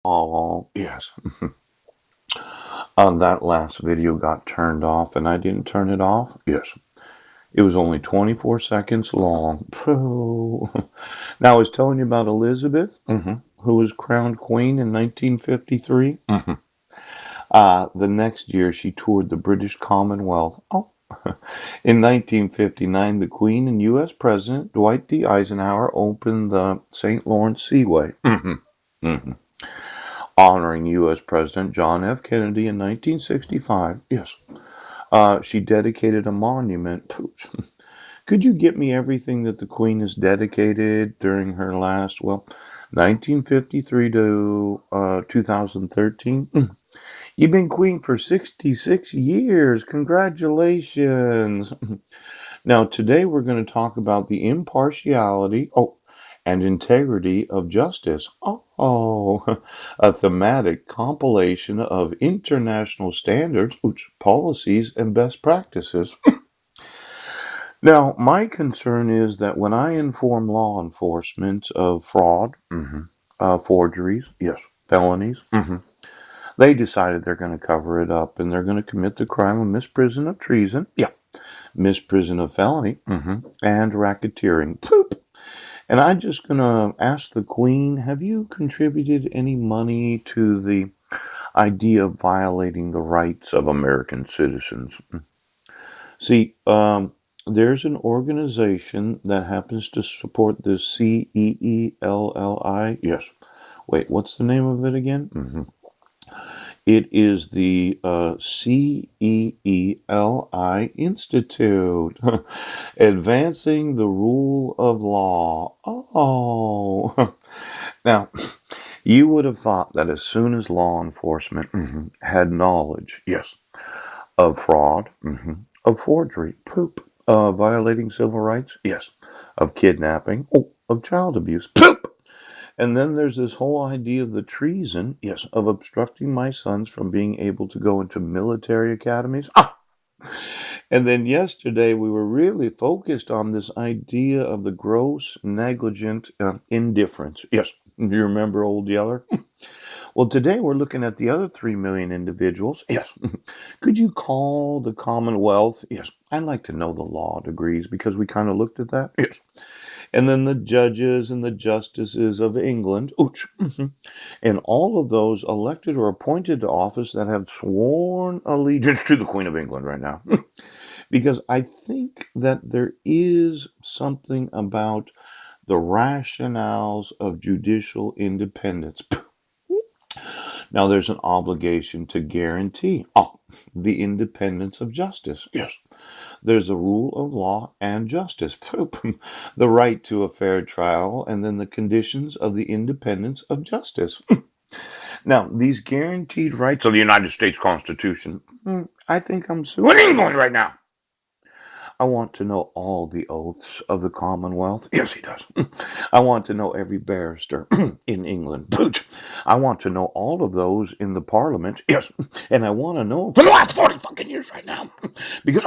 Oh, yes. That last video got turned off and I didn't turn it off. Yes. It was only 24 seconds long. Pooh. Now, I was telling you about Elizabeth, who was crowned queen in 1953. The next year, she toured the British Commonwealth. Oh. In 1959, the Queen and U.S. President Dwight D. Eisenhower opened the St. Lawrence Seaway. Mhm. Honoring U.S. President John F. Kennedy in 1965. Yes. She dedicated a monument. Could you get me everything that the Queen has dedicated during her last, 1953 to 2013? You've been Queen for 66 years. Congratulations. Now, today we're going to talk about the impartiality, and integrity of justice. Oh, a thematic compilation of international standards, policies, and best practices. Now, my concern is that when I inform law enforcement of fraud, forgeries, yes, felonies, they decided they're going to cover it up and they're going to commit the crime of misprision of treason, yeah, misprision of felony, and racketeering. Poop. And I'm just going to ask the Queen, have you contributed any money to the idea of violating the rights of American citizens? See, there's an organization that happens to support the CEELLI. Yes. Wait, what's the name of it again? It is the CEELI Institute, Advancing the Rule of Law. Oh, now you would have thought that as soon as law enforcement had knowledge, yes, of fraud, of forgery, poop, violating civil rights, yes, of kidnapping, of child abuse, poop. And then there's this whole idea of the treason, yes, of obstructing my sons from being able to go into military academies. And then yesterday we were really focused on this idea of the gross negligent indifference. Yes, you remember Old Yeller? Well, today we're looking at the other 3 million individuals. Yes. Could you call the Commonwealth? Yes. I'd like to know the law degrees because we kind of looked at that. Yes. And then the judges and the justices of England. Ouch. And all of those elected or appointed to office that have sworn allegiance to the Queen of England right now. Because I think that there is something about the rationales of judicial independence. Now, there's an obligation to guarantee the independence of justice. Yes. There's a rule of law and justice, the right to a fair trial, and then the conditions of the independence of justice. Now, these guaranteed rights of the United States Constitution, I think I'm suing England right now. I want to know all the oaths of the Commonwealth. Yes, he does. I want to know every barrister in England. Pooch. I want to know all of those in the Parliament. Yes. And I want to know for the last 40 fucking years right now. Because